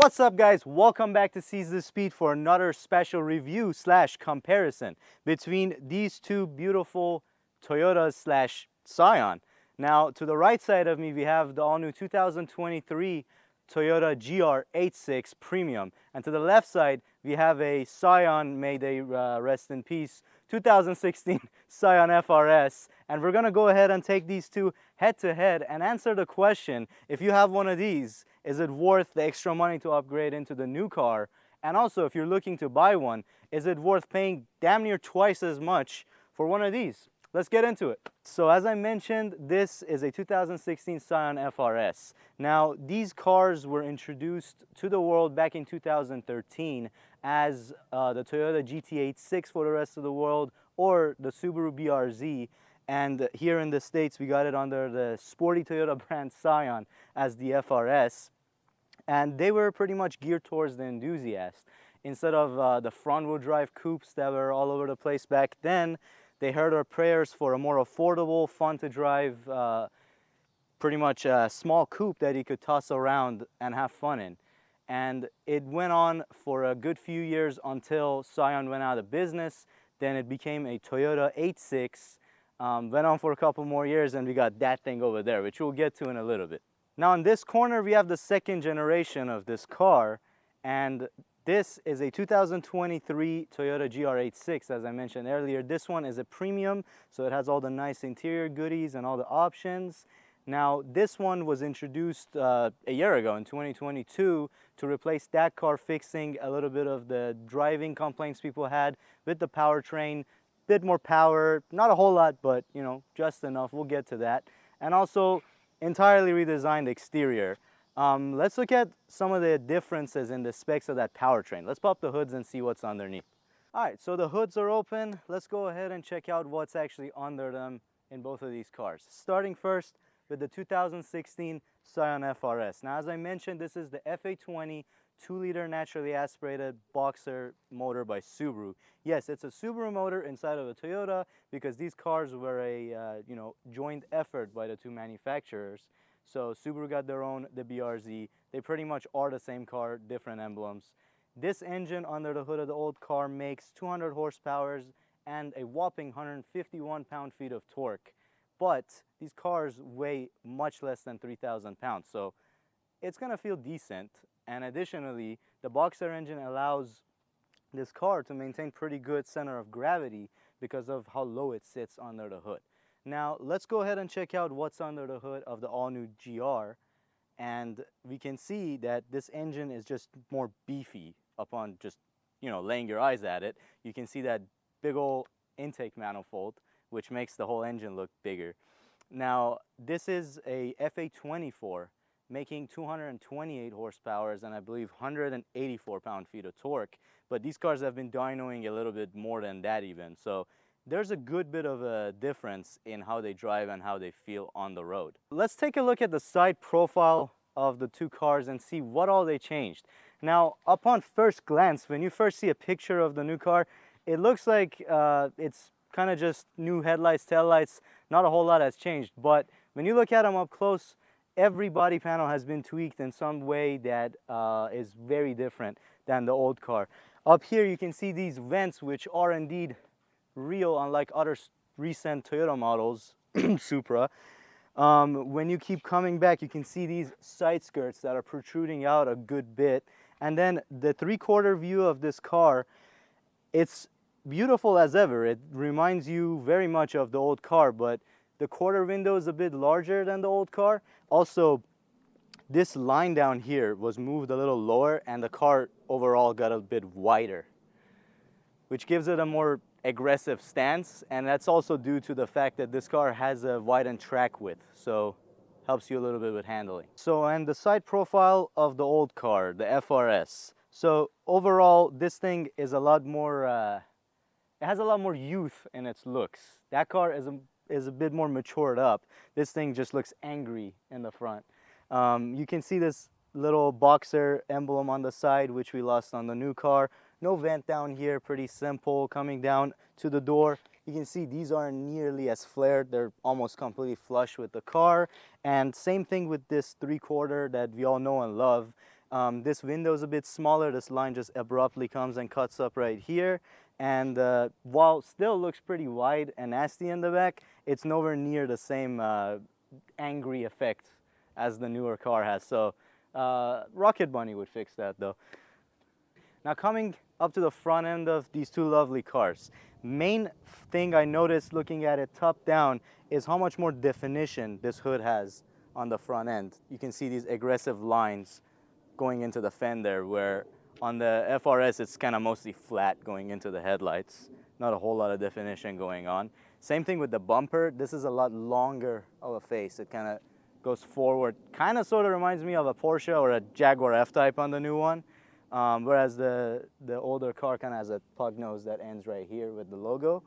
What's up guys, welcome back to Seize the Speed for another special review slash comparison between these two beautiful Toyotas slash Scion. Now to the right side of me we have the all new 2023 Toyota GR86 Premium, and to the left side we have a Scion, may they rest in peace, 2016 Scion FRS, and we're gonna go ahead and take these two head to head and answer the question, if you have one of these, is it worth the extra money to upgrade into the new car? And also, if you're looking to buy one, is it worth paying damn near twice as much for one of these? Let's get into it. So as I mentioned, this is a 2016 Scion FRS. Now, these cars were introduced to the world back in 2013 as the Toyota GT86 for the rest of the world, or the Subaru BRZ. And here in the States, we got it under the sporty Toyota brand Scion as the FRS. And they were pretty much geared towards the enthusiast. Instead of the front-wheel drive coupes that were all over the place back then, they heard our prayers for a more affordable, fun-to-drive, pretty much a small coupe that you could toss around and have fun in. And it went on for a good few years until Scion went out of business. Then it became a Toyota 86. Went on for a couple more years, and we got that thing over there, which we'll get to in a little bit. Now in this corner we have the second generation of this car, and this is a 2023 Toyota GR86. As I mentioned earlier, this one is a premium, so it has all the nice interior goodies and all the options. Now this one was introduced a year ago in 2022 to replace that car, fixing a little bit of the driving complaints people had with the powertrain. Bit more power, not a whole lot, but you know, just enough. We'll get to that. And also entirely redesigned exterior. Let's look at some of the differences in the specs of that powertrain. Let's pop the hoods and see what's underneath. All right, so the hoods are open. Let's go ahead and check out what's actually under them in both of these cars. Starting first with the 2016 Scion FRS. Now, as I mentioned, this is the FA20 2-liter naturally aspirated boxer motor by Subaru. Yes, it's a Subaru motor inside of a Toyota because these cars were a joint effort by the two manufacturers. So Subaru got their own, the BRZ. They pretty much are the same car, different emblems. This engine under the hood of the old car makes 200 horsepower and a whopping 151 pound-feet of torque. But these cars weigh much less than 3,000 pounds, so it's gonna feel decent. And additionally, the boxer engine allows this car to maintain pretty good center of gravity because of how low it sits under the hood. Now, let's go ahead and check out what's under the hood of the all-new GR. And we can see that this engine is just more beefy upon just, laying your eyes at it. You can see that big old intake manifold, which makes the whole engine look bigger. Now, this is a FA24, making 228 horsepower and I believe 184 pound-feet of torque. But these cars have been dynoing a little bit more than that even. So there's a good bit of a difference in how they drive and how they feel on the road. Let's take a look at the side profile of the two cars and see what all they changed. Now, upon first glance, when you first see a picture of the new car, it looks like it's kind of just new headlights, taillights, not a whole lot has changed. But when you look at them up close, every body panel has been tweaked in some way that is very different than the old car. Up here you can see these vents, which are indeed real, unlike other recent Toyota models, Supra. When you keep coming back, you can see these side skirts that are protruding out a good bit. And then the three-quarter view of this car, it's beautiful as ever. It reminds you very much of the old car, but the quarter window is a bit larger than the old car. Also, this line down here was moved a little lower and the car overall got a bit wider, which gives it a more aggressive stance, and that's also due to the fact that this car has a widened track width, so helps you a little bit with handling. So, and the side profile of the old car, the FRS. So overall, this thing is a lot more, it has a lot more youth in its looks. That car is a bit more matured up. This thing just looks angry in the front. You can see this little boxer emblem on the side, which we lost on the new car. No vent down here, pretty simple. Coming down to the door, you can see these aren't nearly as flared. They're almost completely flush with the car. And same thing with this three-quarter that we all know and love. This window is a bit smaller. This line just abruptly comes and cuts up right here. And while still looks pretty wide and nasty in the back, it's nowhere near the same angry effect as the newer car has. So Rocket Bunny would fix that though. Now coming up to the front end of these two lovely cars, main thing I noticed looking at it top down is how much more definition this hood has on the front end. You can see these aggressive lines going into the fender, where on the FRS it's kind of mostly flat going into the headlights. Not a whole lot of definition going on. Same thing with the bumper. This is a lot longer of a face. It kind of goes forward. Kind of sort of reminds me of a Porsche or a Jaguar F-Type on the new one. Whereas the older car kind of has a pug nose that ends right here with the logo.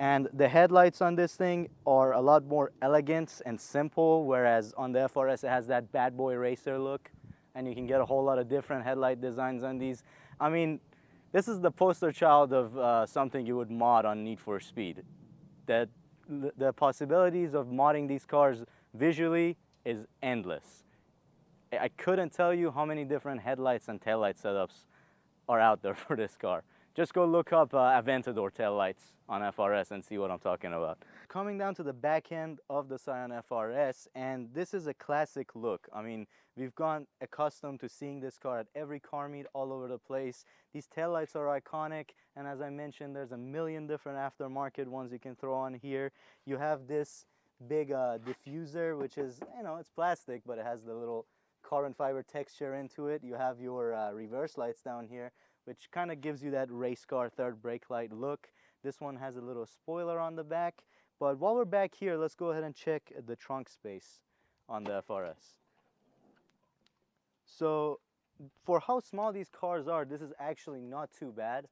And the headlights on this thing are a lot more elegant and simple, whereas on the FRS it has that bad boy racer look, and you can get a whole lot of different headlight designs on these. I mean, this is the poster child of something you would mod on Need for Speed. The possibilities of modding these cars visually is endless. I couldn't tell you how many different headlights and taillight setups are out there for this car. Just go look up Aventador taillights on FRS and see what I'm talking about. Coming down to the back end of the Scion FRS, and this is a classic look. I mean, we've gone accustomed to seeing this car at every car meet all over the place. These taillights are iconic, and as I mentioned, there's a million different aftermarket ones you can throw on here. You have this big diffuser, which is, you know, it's plastic, but it has the little carbon fiber texture into it. You have your reverse lights down here, which kind of gives you that race car third brake light look. This one has a little spoiler on the back. But while we're back here, let's go ahead and check the trunk space on the FRS. So for how small these cars are, this is actually not too bad.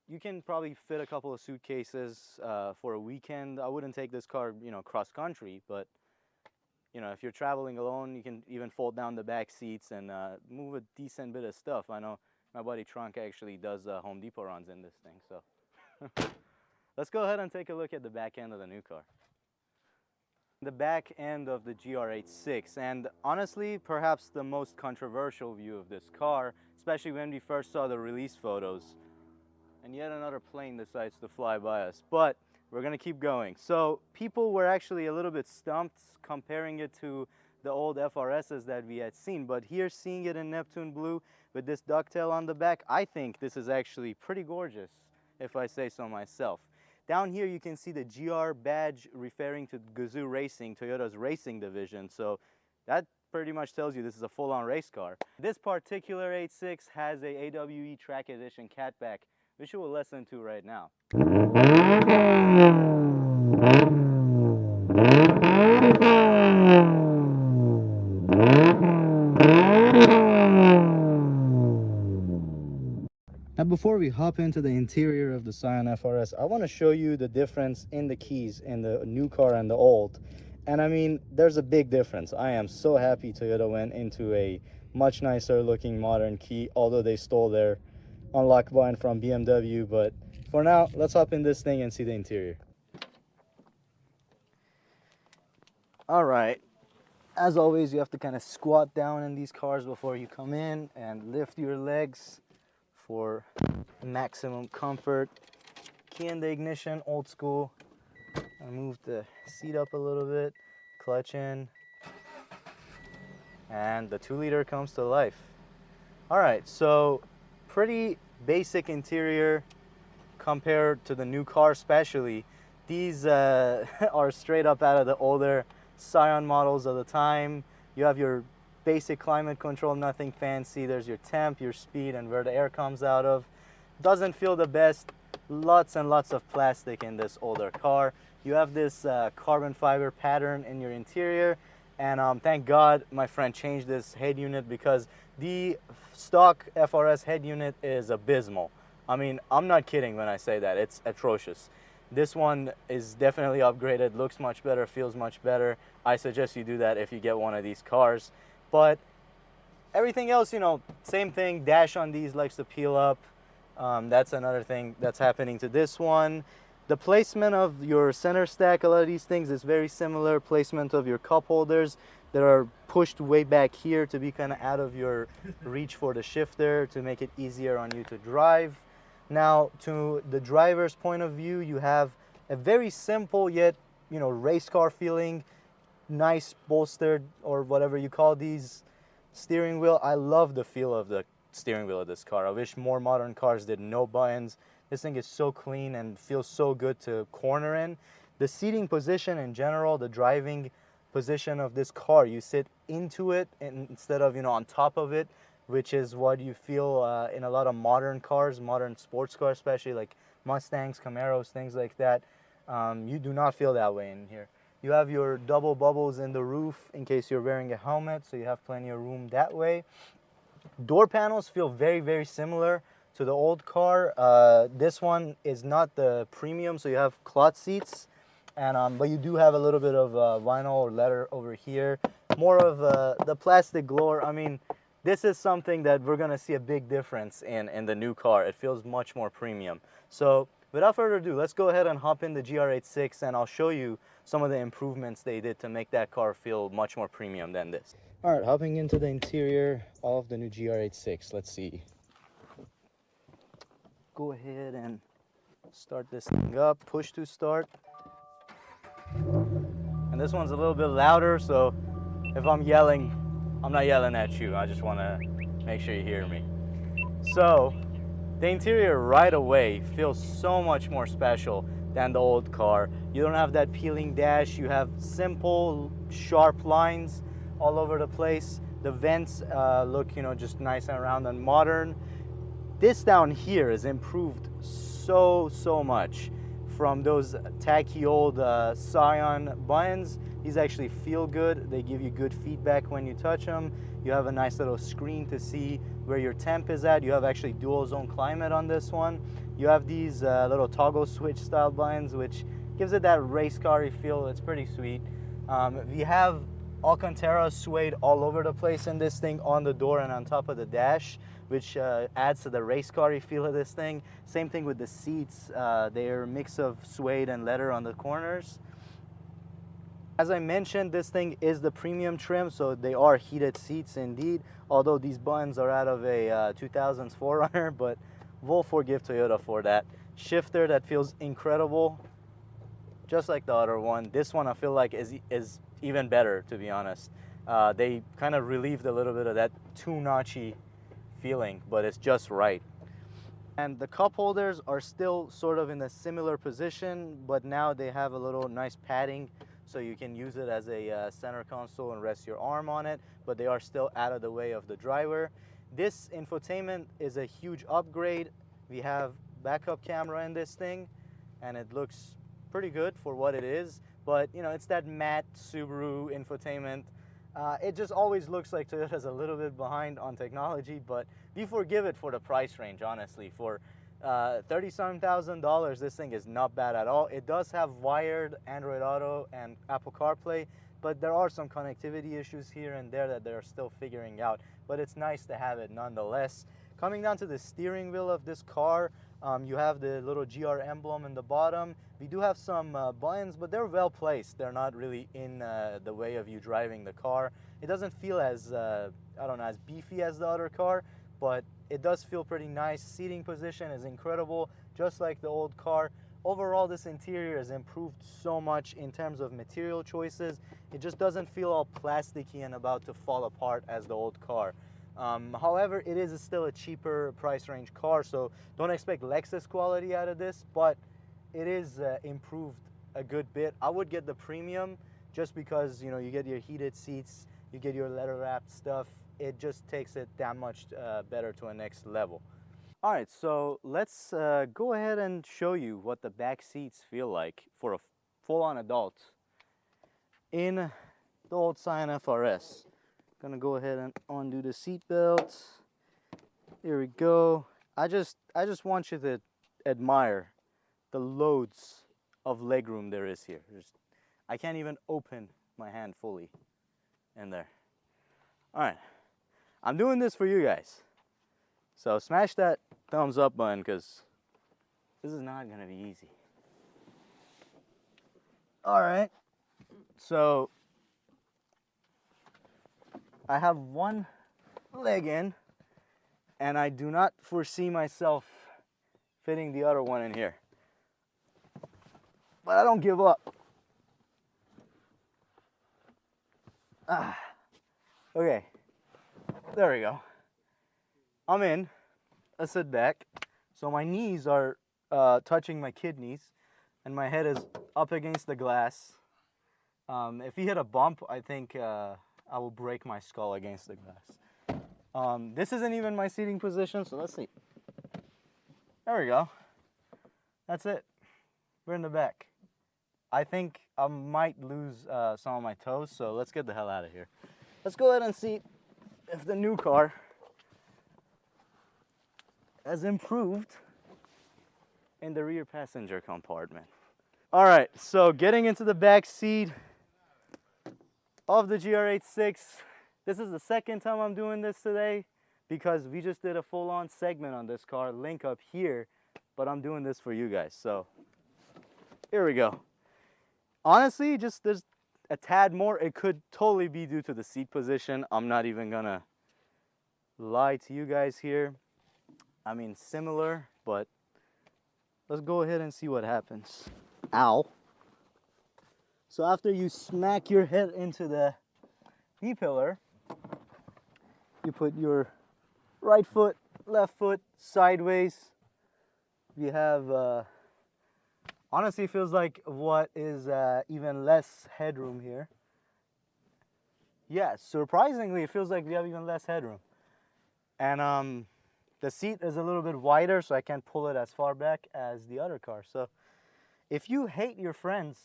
You can probably fit a couple of suitcases for a weekend. I wouldn't take this car, you know, cross country, but you know, if you're traveling alone, you can even fold down the back seats and move a decent bit of stuff. I know my buddy Trunk actually does Home Depot runs in this thing, so. Let's go ahead and take a look at the back end of the new car. The back end of the GR86, and honestly, perhaps the most controversial view of this car, especially when we first saw the release photos. And yet another plane decides to fly by us, but we're gonna keep going. So people were actually a little bit stumped comparing it to the old FRSs that we had seen, but here seeing it in Neptune blue with this ducktail on the back, I think this is actually pretty gorgeous, if I say so myself. Down here you can see the GR badge referring to Gazoo Racing, Toyota's racing division, so that pretty much tells you this is a full-on race car. This particular 86 has a AWE Track Edition catback, which you will listen to right now. Now before we hop into the interior of the Scion FRS, I want to show you the difference in the keys in the new car and the old. And I mean, there's a big difference. I am so happy Toyota went into a much nicer looking modern key, although they stole their unlock button from BMW. But for now, let's hop in this thing and see the interior. All right, as always, you have to kind of squat down in these cars before you come in and lift your legs for maximum comfort. Key in the ignition, old school. I move the seat up a little bit, clutch in, and the 2-liter comes to life. All right, so pretty basic interior compared to the new car especially. These are straight up out of the older Scion models of the time. You have your basic climate control, nothing fancy. There's your temp, your speed, and where the air comes out of. Doesn't feel the best. Lots and lots of plastic in this older car. You have this carbon fiber pattern in your interior, and thank God my friend changed this head unit, because the stock FRS head unit is abysmal. I mean, I'm not kidding when I say that. It's atrocious. This one is definitely upgraded, looks much better, feels much better. I suggest you do that if you get one of these cars. But everything else, you know, same thing. Dash on these likes to peel up. That's another thing that's happening to this one. The placement of your center stack, a lot of these things is very similar. Placement of your cup holders. that are pushed way back here to be kind of out of your reach for the shifter to make it easier on you to drive. Now, to the driver's point of view, you have a very simple yet, you know, race car feeling, nice bolstered or whatever you call these steering wheel. I love the feel of the steering wheel of this car. I wish more modern cars did no buttons. This thing is so clean and feels so good to corner in. The seating position in general, the driving position of this car, you sit into it instead of, you know, on top of it, which is what you feel in a lot of modern cars, modern sports cars, especially like Mustangs, Camaros, things like that. You do not feel that way in here. You have your double bubbles in the roof in case you're wearing a helmet, so you have plenty of room that way. Door panels feel very, very similar to the old car. This one is not the premium, so you have cloth seats, and but you do have a little bit of vinyl or leather over here. More of the plastic glow. I mean, this is something that we're gonna see a big difference in the new car. It feels much more premium. So without further ado, let's go ahead and hop in the GR86 and I'll show you some of the improvements they did to make that car feel much more premium than this. All right, hopping into the interior of the new GR86. Let's see. Go ahead and start this thing up, push to start. And this one's a little bit louder, so if I'm yelling, I'm not yelling at you. I just want to make sure you hear me. So the interior right away feels so much more special than the old car. You don't have that peeling dash. You have simple, sharp lines all over the place. The vents look, you know, just nice and round and modern. This down here is improved so much from those tacky old Scion buttons. These actually feel good. They give you good feedback when you touch them. You have a nice little screen to see where your temp is at. You have actually dual zone climate on this one. You have these little toggle switch style buttons, which gives it that race car-y feel. It's pretty sweet. We have Alcantara suede all over the place in this thing, on the door and on top of the dash, which adds to the race car-y feel of this thing. Same thing with the seats. They're a mix of suede and leather on the corners. As I mentioned, this thing is the premium trim, so they are heated seats indeed, although these buttons are out of a 2000s 4Runner, but we'll forgive Toyota for that. Shifter that feels incredible, just like the other one. This one I feel like is even better, to be honest. They kind of relieved a little bit of that too notchy feeling, but it's just right. And the cup holders are still sort of in a similar position, but now they have a little nice padding, so you can use it as a center console and rest your arm on it, but they are still out of the way of the driver. This infotainment is a huge upgrade. We have backup camera in this thing, and it looks pretty good for what it is, but you know, it's that matte Subaru infotainment. It just always looks like Toyota's a little bit behind on technology, but we forgive it for the price range, honestly. For $30-some thousand, this thing is not bad at all. It does have wired Android Auto and Apple CarPlay, but there are some connectivity issues here and there that they're still figuring out, but it's nice to have it nonetheless. Coming down to the steering wheel of this car, you have the little GR emblem in the bottom. We do have some buttons, but they're well placed. They're not really in the way of you driving the car. It doesn't feel as, I don't know, as beefy as the other car, but it does feel pretty nice. Seating position is incredible, just like the old car. Overall, this interior has improved so much in terms of material choices. It just doesn't feel all plasticky and about to fall apart as the old car. However, it is still a cheaper price range car, so don't expect Lexus quality out of this, but it is improved a good bit. I would get the premium just because, you know, you get your heated seats, you get your leather wrapped stuff. It just takes it that much better to a next level. All right, so let's go ahead and show you what the back seats feel like for a full-on adult in the old Scion FRS. Gonna go ahead and undo the seat belt. Here we go. I just want you to admire the loads of legroom there is here. I can't even open my hand fully in there. All right, I'm doing this for you guys. So smash that thumbs up button, because this is not gonna be easy. All right, so I have one leg in, and I do not foresee myself fitting the other one in here. But I don't give up. Okay, there we go. I'm in. Let's sit back. So my knees are touching my kidneys, and my head is up against the glass. If he hit a bump, I think I will break my skull against the glass. This isn't even my seating position, so let's see. There we go. That's it. We're in the back. I think I might lose some of my toes, so let's get the hell out of here. Let's go ahead and see if the new car has improved in the rear passenger compartment. All right, so getting into the back seat of the GR86. This is the second time I'm doing this today because we just did a full-on segment on this car, link up here, but I'm doing this for you guys. So here we go. Honestly, just there's a tad more. It could totally be due to the seat position. I'm not even gonna lie to you guys here. I mean, similar, but let's go ahead and see what happens. Ow. So after you smack your head into the B-pillar, you put your right foot, left foot sideways. You have, honestly, feels like what is even less headroom here. Yes, surprisingly, it feels like we have even less headroom. And the seat is a little bit wider, so I can't pull it as far back as the other car. So if you hate your friends,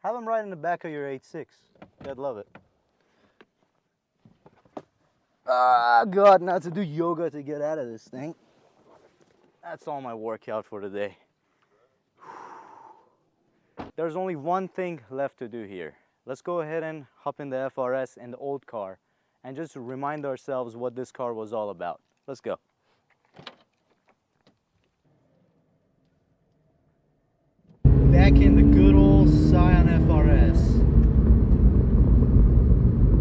have them ride in the back of your 86. They'd love it. Ah, God, not to do yoga to get out of this thing. That's all my workout for today. There's only one thing left to do here. Let's go ahead and hop in the FRS and the old car and just remind ourselves what this car was all about. Let's go. Back in the good old Scion FRS.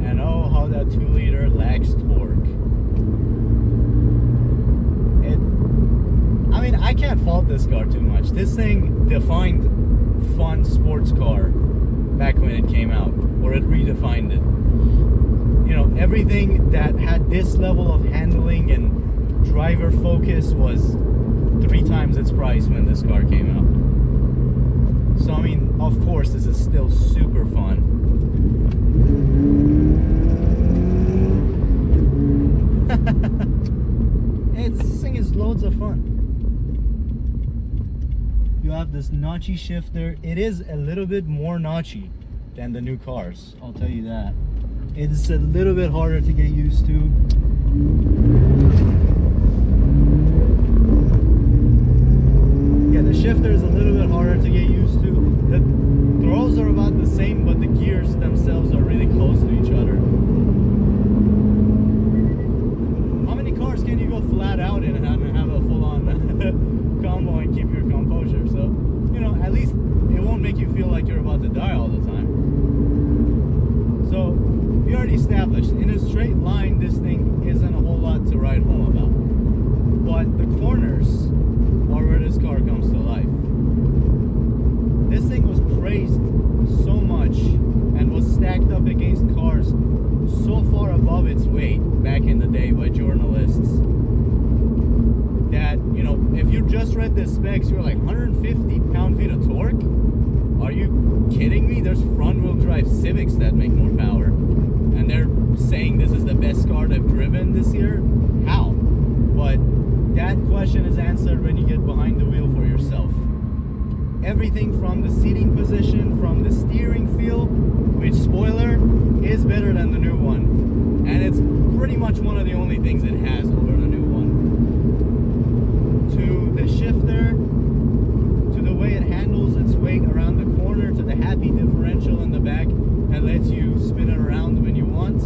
And oh, how that 2-liter lacks torque. I mean, I can't fault this car too much. This thing defined fun sports car back when it came out, or it redefined it. You know, everything that had this level of handling and driver focus was 3 times its price when this car came out. So I mean, of course, this is still super fun. Hey, this thing is loads of fun. You have this notchy shifter. It is a little bit more notchy than the new cars, I'll tell you that. It's a little bit harder to get used to. Yeah, the shifter is a little bit harder to get used to. The throws are about the same, but the gears themselves are really close to each other. How many cars can you go flat out in and have a full-on combo and keep your composure? So, you know, at least it won't make you feel like you're about to die all the time. So, we already established, in a straight line, this thing isn't a whole lot to write home about. But the corners are where this car comes to life. This thing was praised so much and was stacked up against cars so far above its weight back in the day by journalists that, you know, if you just read the specs, you're like, 150 pound-feet of torque? Are you kidding me? There's front-wheel drive Civics that make more power. And they're saying this is the best car they've driven this year? How? But that question is answered when you get behind the wheel for yourself. Everything from the seating position, from the steering feel, which, spoiler, is better than the new one. And it's pretty much one of the only things it has over the new one. To the shifter, to the way it handles its weight around the corner, to the happy differential in the back that lets you spin it around when you want.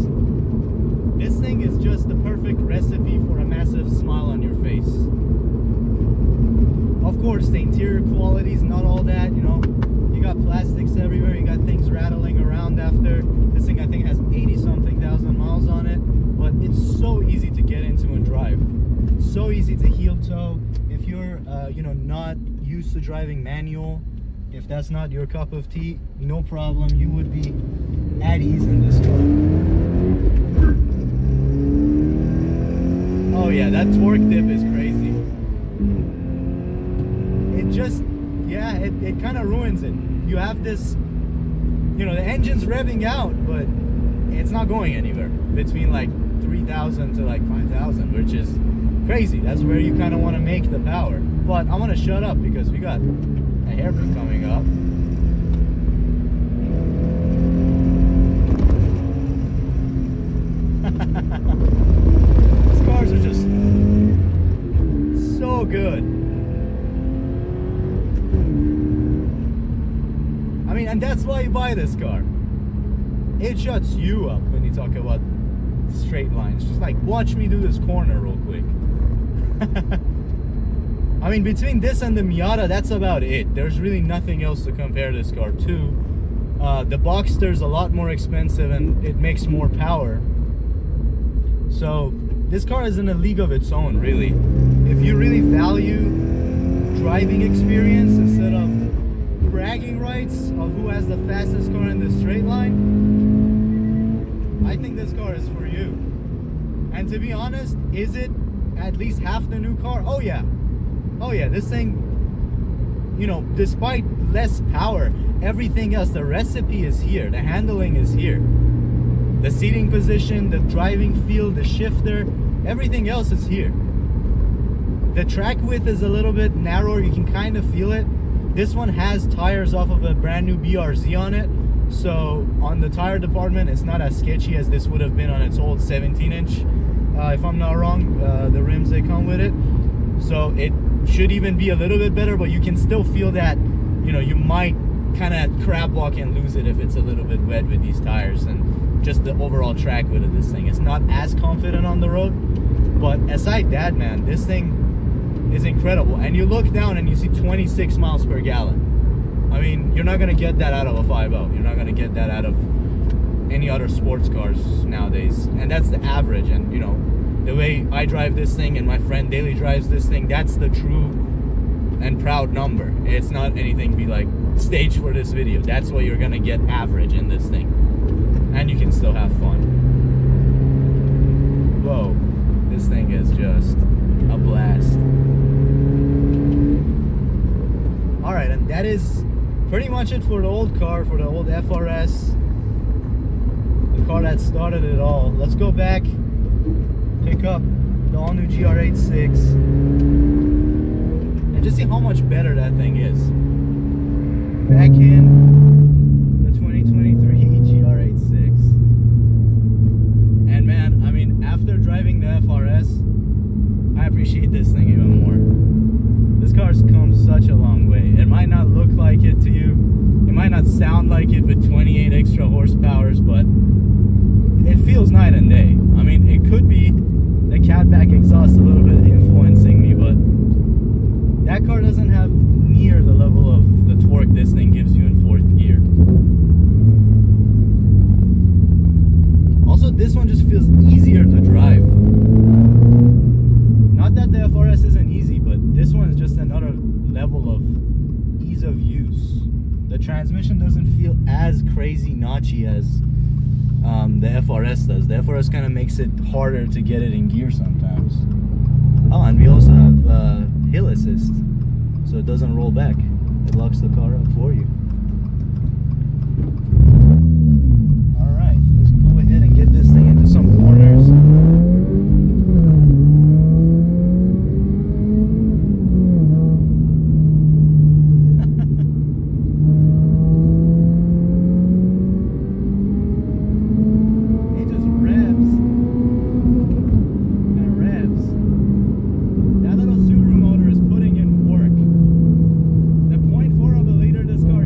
This thing is just the perfect recipe for a massive smile on your face. Of course, the interior quality is not all that, you know. You got plastics everywhere, you got things rattling around after. This thing, I think, has 80-something thousand miles on it. so easy to heel toe. If you're you know, not used to driving manual, if that's not your cup of tea, no problem. You would be at ease in this car. Oh yeah, that torque dip is crazy. It just, yeah, it kind of ruins it. You have this, you know, the engine's revving out, but it's not going anywhere between like 3,000 to like 5,000, which is crazy. That's where you kind of want to make the power. But I want to shut up because we got a hairpin coming up. These cars are just so good. I mean, and that's why you buy this car. It shuts you up when you talk about straight lines. Just like, watch me do this corner real quick. I mean, between this and the Miata, that's about it. There's really nothing else to compare this car to. The Boxster's a lot more expensive and it makes more power. So this car is in a league of its own, really. If you really value driving experience instead of bragging rights of who has the fastest car in the straight line, I think this car is for you. And to be honest, is it at least half the new car? Oh yeah. Oh yeah, this thing, you know, despite less power, everything else, the recipe is here. The handling is here. The seating position, the driving feel, the shifter, everything else is here. The track width is a little bit narrower. You can kind of feel it. This one has tires off of a brand new BRZ on it. So on the tire department, it's not as sketchy as this would have been on its old 17-inch. If I'm not wrong, the rims, they come with it. So it should even be a little bit better, but you can still feel that, you know, you might kind of crab walk and lose it if it's a little bit wet with these tires. And just the overall track width of this thing, it's not as confident on the road. But aside that, man, this thing is incredible. And you look down and you see 26 miles per gallon. I mean, you're not going to get that out of a 5.0. You're not going to get that out of any other sports cars nowadays. And that's the average. And, you know, the way I drive this thing and my friend daily drives this thing, that's the true and proud number. It's not anything to be like staged for this video. That's what you're going to get average in this thing. And you can still have fun. Whoa. This thing is just a blast. Alright, and that is pretty much it for the old car, for the old FRS. The car that started it all. Let's go back, pick up the all-new GR86, and just see how much better that thing is. Back in the 2023 GR86. And man, I mean, after driving the FRS, I appreciate this thing even more. This car's come such a long way. It might not look like it to you. It might not sound like it with 28 extra horsepowers, but it feels night and day. I mean, it could be the catback exhaust a little bit influencing me, but that car doesn't have near the level of the torque this thing gives you in 4th gear. Also, this one just feels easier to drive. Not that the FRS isn't easy, but this one is just another level of ease of use. The transmission doesn't feel as crazy notchy as the FRS does. The FRS kind of makes it harder to get it in gear sometimes. Oh, and we also have hill assist, so it doesn't roll back. It locks the car up for you. Alright, let's go ahead and get this thing into some corners. This car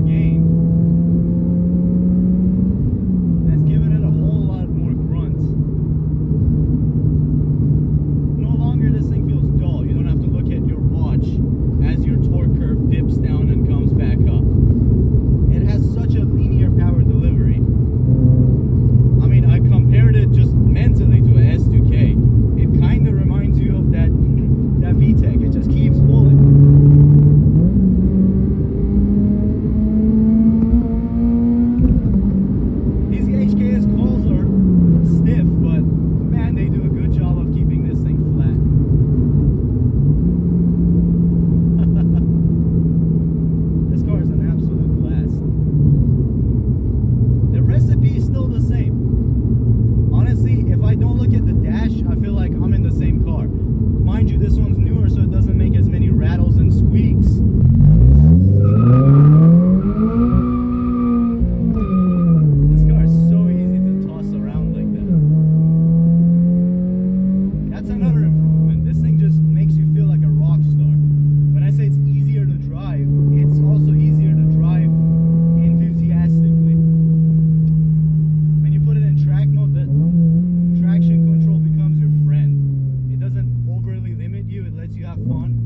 have fun.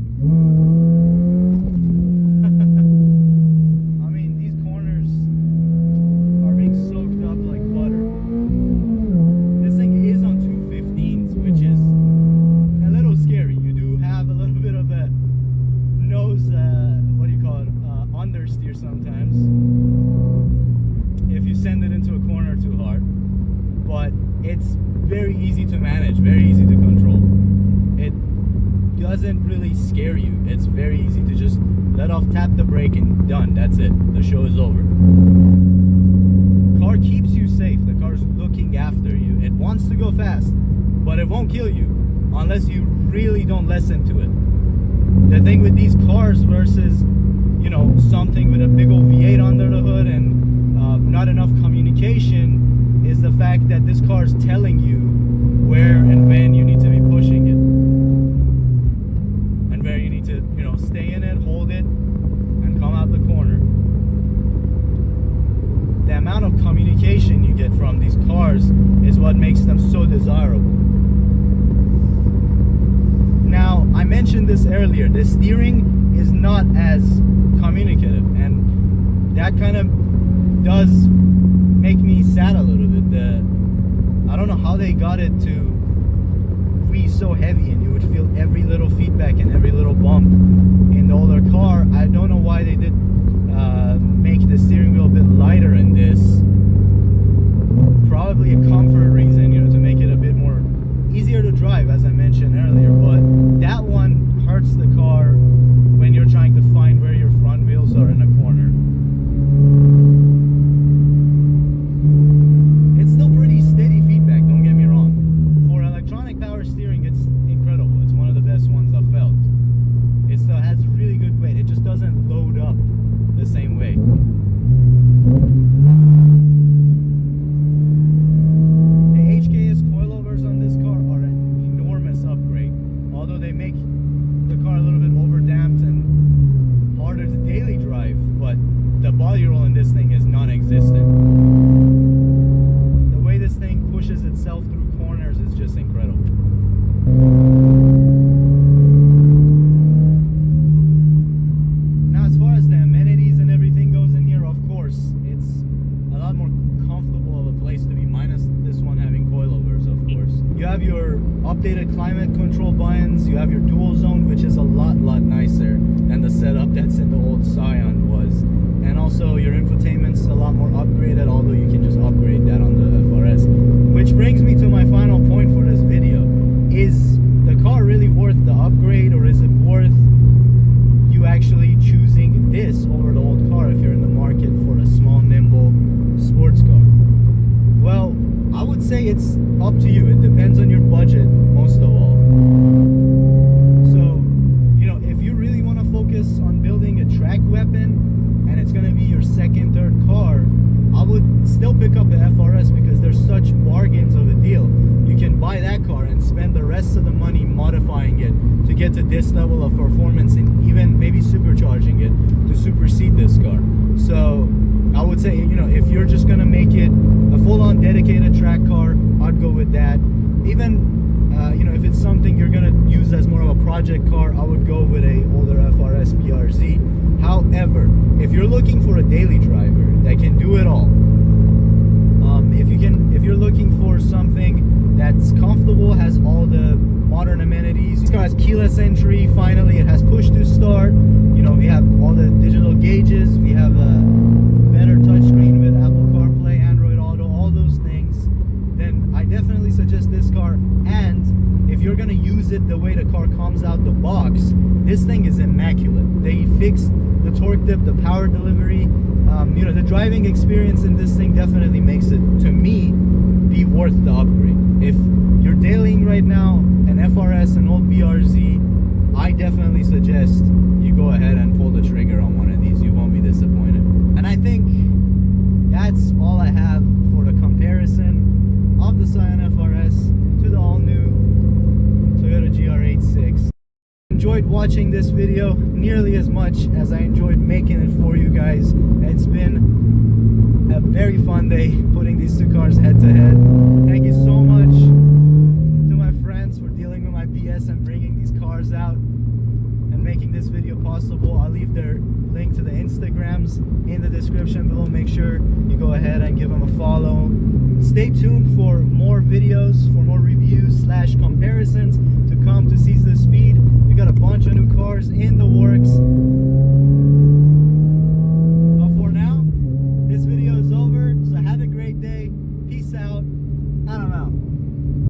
I mean, these corners are being soaked up like butter. This thing is on 215s, which is a little scary. You do have a little bit of a nose, what do you call it, understeer sometimes if you send it into a corner too hard. But it's very easy to manage, very easy to control. It doesn't really scare you. It's very easy to just let off, tap the brake, and done. That's it. The show is over. Car keeps you safe. The car's looking after you. It wants to go fast, but it won't kill you unless you really don't listen to it. The thing with these cars versus, you know, something with a big old V8 under the hood and not enough communication is the fact that this car is telling you where and when you need to be pushing it, and where you need to, you know, stay in it, hold it, and come out the corner. The amount of communication you get from these cars is what makes them so desirable. Now, I mentioned this earlier, the steering is not as communicative, and that kind of does make me sad a little bit. I don't know how they got it to be so heavy and you would feel every little feedback and every little bump in the older car. I don't know why they did make the steering wheel a bit lighter in this. Probably a comfort reason, you know, to make it a bit more easier to drive, as I mentioned earlier. But that one hurts the car when you're trying to find where your front wheels are in a corner. It's still pretty steady feedback, don't get me wrong. For electronic power steering, it's incredible. It's one of the best ones I've felt. It still has really good weight. It just doesn't load up the same way. The HKS coilovers on this car are an enormous upgrade. Although they make the car a little bit overdamped and harder to daily drive, but the body roll in this thing is non-existent. The way this thing pushes itself through corners is just incredible. Now, as far as the amenities and everything goes in here, of course, it's a lot more comfortable of a place to be, minus this one having coilovers, of course. You have your updated climate control buttons, you have your dual zone, which is a lot nicer than the setup that's in the old Scion was. And also your infotainment's a lot more upgraded, although you can just upgrade that on the FRS. Which brings me to my final point for this video. Is the car really worth the upgrade, or is it worth you actually choosing this over the old car if you're in the market for a small, nimble sports car? Well, I would say it's up to you. It depends on your budget, most of all. So, you know, if you really want to focus on building a track weapon, and it's going to be your second, third car, I would still pick up the FRS because there's such bargains of a deal. You can buy that car and spend the rest of the money modifying it to get to this level of performance, and even maybe supercharging it to supersede this car. So I would say, you know, if you're just going to make it a full-on dedicated track car, I'd go with that. Even you know, if it's something you're going to use as more of a project car, I would go with a older FRS BRZ. However, if you're looking for a daily driver that can do it all, if you're looking for something that's comfortable, has all the modern amenities, this car has keyless entry, finally it has push to start, you know, we have all the digital gauges, we have a better touchscreen with Apple CarPlay, Android Auto, all those things, then I definitely suggest this car. And if you're gonna use it the way the car comes out the box, this thing is immaculate. They fixed the torque dip, the power delivery, you know, the driving experience in this thing definitely makes it, to me, be worth the upgrade. If you're dailying right now an FRS, an old BRZ, I definitely suggest you go ahead and pull the trigger on one of these. You won't be disappointed. And I think that's all I have for the comparison of the Scion FRS to the all-new Toyota GR86. Enjoyed watching this video nearly as much as I enjoyed making it for you guys. It's been a very fun day putting these two cars head to head. Thank you so much to my friends for dealing with my BS and bringing these cars out. possible. I'll leave their link to the Instagrams in the description below. Make sure you go ahead and give them a follow. Stay tuned for more videos, for more reviews slash comparisons to come to Seize the Speed. We got a bunch of new cars in the works.